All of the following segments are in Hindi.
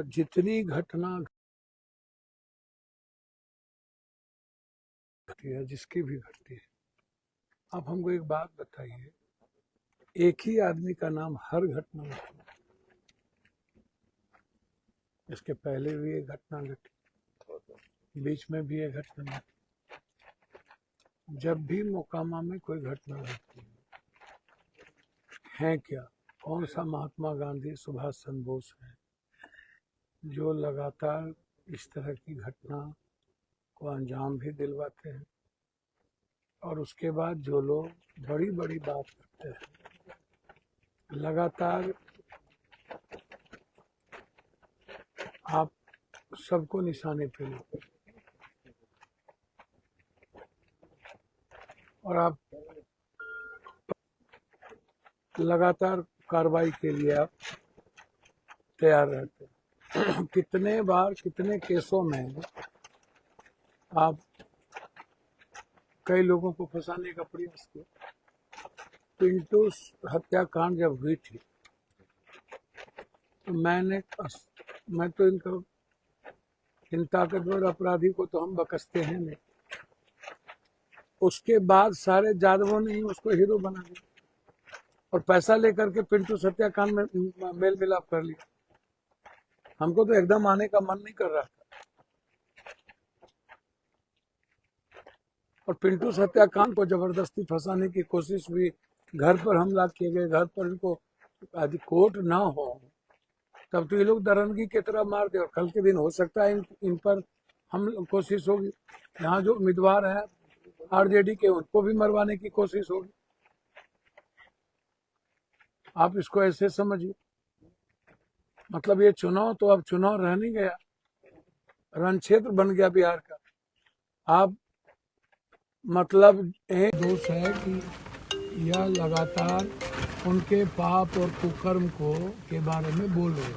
जितनी घटना घटी है, जिसकी भी घटती है, आप हमको एक बात बताइए, एक ही आदमी का नाम हर घटना में, इसके पहले भी एक घटना घटी, बीच में भी एक घटना घटी। जब भी मोकामा में कोई घटना घटती है क्या, कौन सा महात्मा गांधी, सुभाष चंद्र बोस है जो लगातार इस तरह की घटना को अंजाम भी दिलवाते हैं, और उसके बाद जो लोग बड़ी बड़ी बात करते हैं, लगातार आप सबको निशाने पे लेते, और आप लगातार कार्रवाई के लिए आप तैयार रहते हैं। कितने बार, कितने केसों में आप कई लोगों को फंसाने का प्रयास किया। पिंटू हत्याकांड जब हुई थी तो मैं तो इन ताकतवर अपराधी को तो हम बकसते हैं नहीं। उसके बाद सारे यादवों ने ही उसको हीरो बना दिया और पैसा लेकर के पिंटू हत्याकांड में मेल मिलाप कर लिया। हमको तो एकदम आने का मन नहीं कर रहा था। और पिंटू हत्याकांड को जबरदस्ती फंसाने की कोशिश हुई, घर पर हमला किए गए, घर पर इनको यदि कोर्ट ना हो तब तो ये लोग दरंगी की तरह मार दे, और कल के दिन हो सकता है इन पर हम कोशिश होगी। यहाँ जो उम्मीदवार है आरजेडी के, उनको भी मरवाने की कोशिश होगी। आप इसको ऐसे समझिए, मतलब ये चुनाव तो अब चुनाव रह नहीं गया, रण क्षेत्र बन गया बिहार का। आप मतलब एक दोष है कि यह लगातार उनके पाप और कुकर्म को के बारे में बोल रहे,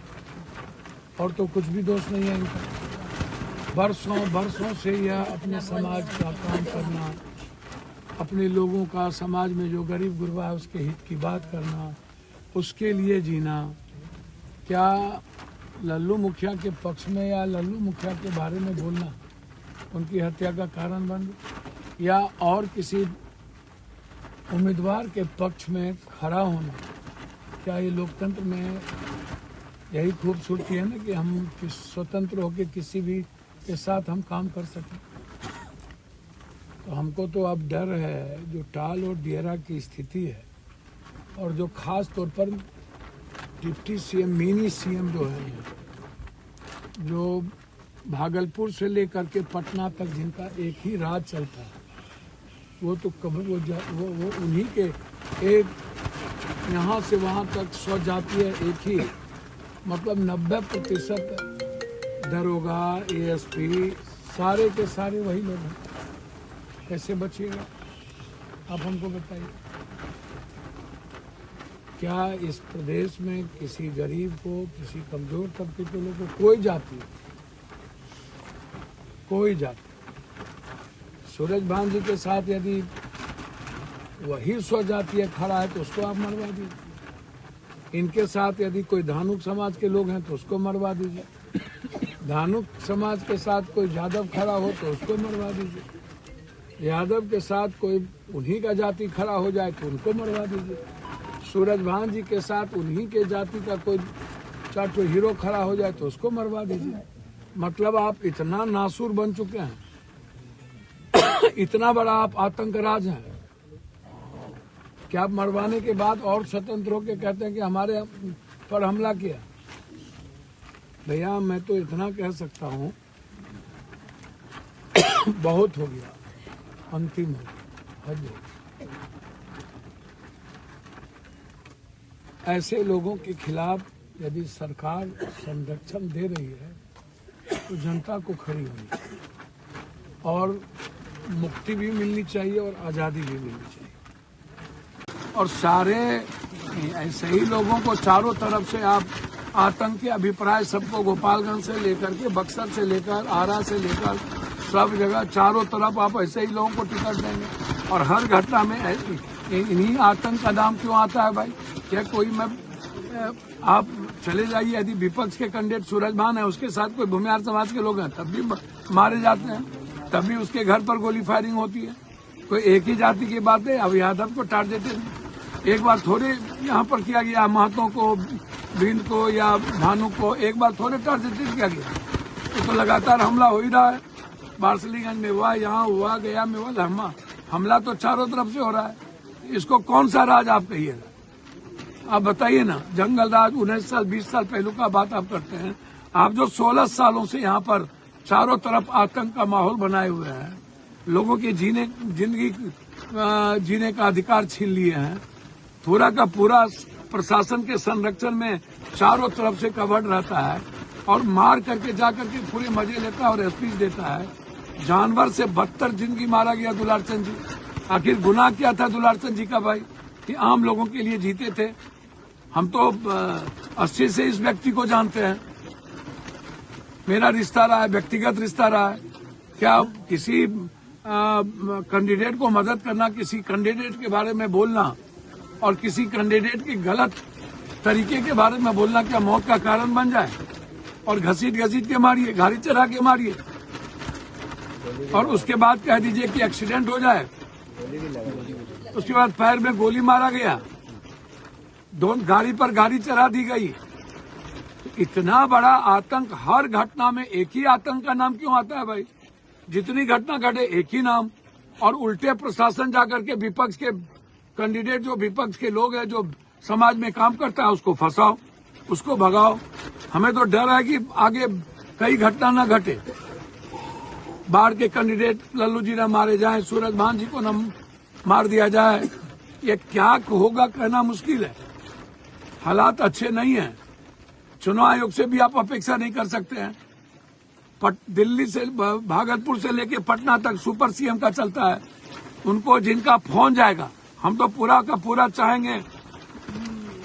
और तो कुछ भी दोष नहीं है इनका। बरसों से यह अपने समाज का काम करना, अपने लोगों का, समाज में जो गरीब गुरबा है उसके हित की बात करना, उसके लिए जीना। क्या लल्लू मुखिया के पक्ष में या लल्लू मुखिया के बारे में बोलना उनकी हत्या का कारण बन गया, या और किसी उम्मीदवार के पक्ष में खड़ा होना? क्या ये लोकतंत्र में यही खूबसूरती है ना कि हम स्वतंत्र होकर किसी भी के साथ हम काम कर सकें? तो हमको तो अब डर है जो टाल और दियरा की स्थिति है, और जो खास तौर पर डिप्टी सीएम, मिनी सीएम जो है, जो भागलपुर से लेकर के पटना तक जिनका एक ही राज चलता है, वो तो कभी वो उन्हीं के एक यहाँ से वहाँ तक स्वजातीय एक ही, मतलब 90% दरोगा, एएसपी, सारे के सारे वही लोग हैं। कैसे बचिएगा आप हमको बताइए? क्या इस प्रदेश में किसी गरीब को, किसी कमजोर तबके के लोगों को कोई जाति सूरज भान जी के साथ यदि वही स्वजातीय खड़ा है तो उसको आप मरवा दीजिए। इनके साथ यदि कोई धानुक समाज के लोग हैं तो उसको मरवा दीजिए। धानुक समाज के साथ कोई यादव खड़ा हो तो उसको मरवा दीजिए। यादव के साथ कोई उन्हीं का जाति खड़ा हो जाए तो उनको मरवा दीजिए। सूरज भान जी के साथ उन्हीं के जाति का कोई चाटो हीरो खड़ा हो जाए तो उसको मरवा दीजिए। मतलब आप इतना नासूर बन चुके हैं, इतना बड़ा आप आतंकराज हैं कि आप मरवाने के बाद और स्वतंत्र होकर कहते हैं कि हमारे पर हमला किया। भैया मैं तो इतना कह सकता हूँ, बहुत हो गया, अंतिम हो गया, हद हो। ऐसे लोगों के खिलाफ यदि सरकार संरक्षण दे रही है तो जनता को खड़ी होनी चाहिए, और मुक्ति भी मिलनी चाहिए और आज़ादी भी मिलनी चाहिए। और सारे ऐसे ही लोगों को चारों तरफ से आप आतंकी अभिप्राय सबको, गोपालगंज से लेकर के बक्सर से लेकर आरा से लेकर सब जगह चारों तरफ आप ऐसे ही लोगों को टिकट देंगे, और हर घटना में इन्हीं आतंक का नाम क्यों आता है भाई? क्या कोई आप चले जाइए, यदि विपक्ष के कैंडिडेट सूरज भान है, उसके साथ कोई भूमिहार समाज के लोग हैं, तब भी मारे जाते हैं, तब भी उसके घर पर गोली फायरिंग होती है। कोई एक ही जाति की बात है, अब यादव को टारगेटेड एक बार थोड़े यहाँ पर किया गया, महतो को, बिंद को या भानु को एक बार थोड़े टारगेटेड किया गया। तो लगातार हमला हो ही रहा है, बारसलीगंज में हुआ, यहाँ हुआ, गया में हुआ, हमला तो चारों तरफ से हो रहा है। इसको कौन सा राज आप कहिएगा? आप बताइए ना। जंगल राज 19 साल 20 साल पहलू का बात आप करते हैं। आप जो 16 सालों से यहाँ पर चारों तरफ आतंक का माहौल बनाए हुए हैं, लोगों की जिंदगी जीने का अधिकार छीन लिए हैं, पूरा का पूरा प्रशासन के संरक्षण में चारों तरफ से कवर्ड रहता है और मार करके जाकर के पूरे मजे लेता है और स्पीच देता है। जानवर से बदतर जिंदगी मारा गया दुलारचंद जी। आखिर गुनाह क्या था दुलारचंद जी का भाई कि आम लोगों के लिए जीते थे? हम तो 80 से इस व्यक्ति को जानते हैं, मेरा रिश्ता रहा है, व्यक्तिगत रिश्ता रहा है। क्या किसी कैंडिडेट को मदद करना, किसी कैंडिडेट के बारे में बोलना और किसी कैंडिडेट के गलत तरीके के बारे में बोलना क्या मौत का कारण बन जाए? और घसीट के मारिए, गाड़ी चढ़ा के मारिए और उसके बाद कह दीजिए कि एक्सीडेंट हो जाए। उसके बाद पैर में गोली मारा गया, दोनों गाड़ी पर गाड़ी चढ़ा दी गई। तो इतना बड़ा आतंक, हर घटना में एक ही आतंक का नाम क्यों आता है भाई? जितनी घटना घटे एक ही नाम, और उल्टे प्रशासन जाकर के विपक्ष के कैंडिडेट, जो विपक्ष के लोग हैं, जो समाज में काम करता है, उसको फंसाओ, उसको भगाओ। हमें तो डर है कि आगे कई घटना न घटे, बाढ़ के कैंडिडेट लल्लू जी न मारे जाएं, सूरज भान जी को न मार दिया जाए। ये क्या होगा कहना मुश्किल है। हालात अच्छे नहीं हैं। चुनाव आयोग से भी आप अपेक्षा नहीं कर सकते हैं। दिल्ली से, भागलपुर से लेके पटना तक सुपर सीएम का चलता है। उनको जिनका फोन जाएगा, हम तो पूरा का पूरा चाहेंगे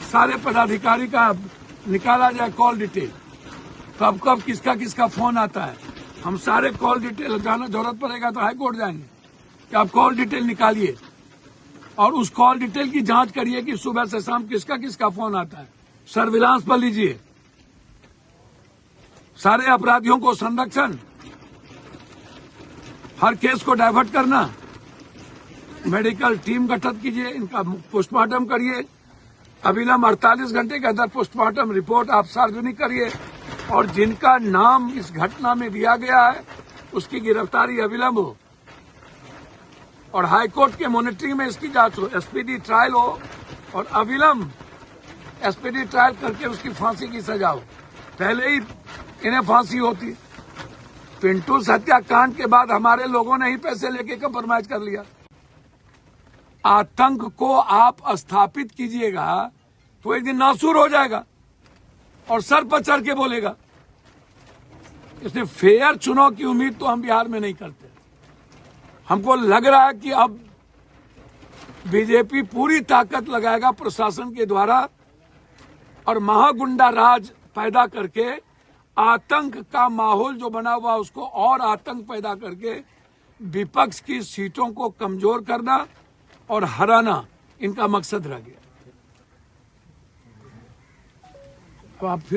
सारे पदाधिकारी का निकाला जाए कॉल डिटेल, कब कब किसका किसका फोन आता है। हम सारे कॉल डिटेल, जाना जरूरत पड़ेगा तो हाईकोर्ट जाएंगे कि आप कॉल डिटेल निकालिए और उस कॉल डिटेल की जांच करिए कि सुबह से शाम किसका किसका फोन आता है। सर्विलांस पर लीजिए, सारे अपराधियों को संरक्षण, हर केस को डाइवर्ट करना, मेडिकल टीम गठित कीजिए, इनका पोस्टमार्टम करिए, अविलंब 48 घंटे के अंदर पोस्टमार्टम रिपोर्ट आप सार्वजनिक करिए और जिनका नाम इस घटना में दिया गया है उसकी गिरफ्तारी अविलंब हो और हाईकोर्ट के मॉनिटरिंग में इसकी जांच हो, एसपीडी ट्रायल हो और अविलंब एसपीडी ट्रायल करके उसकी फांसी की सजा हो। पहले ही इन्हें फांसी होती। पिंटू हत्याकांड के बाद हमारे लोगों ने ही पैसे लेके कंप्रोमाइज कर लिया। आतंक को आप स्थापित कीजिएगा तो एक दिन नासूर हो जाएगा और सर पर चढ़ के बोलेगा। इसलिए फेयर चुनाव की उम्मीद तो हम बिहार में नहीं करते। हमको लग रहा है कि अब बीजेपी पूरी ताकत लगाएगा प्रशासन के द्वारा और महागुंडा राज पैदा करके आतंक का माहौल जो बना हुआ उसको और आतंक पैदा करके विपक्ष की सीटों को कमजोर करना और हराना इनका मकसद रह गया। तो आप फिर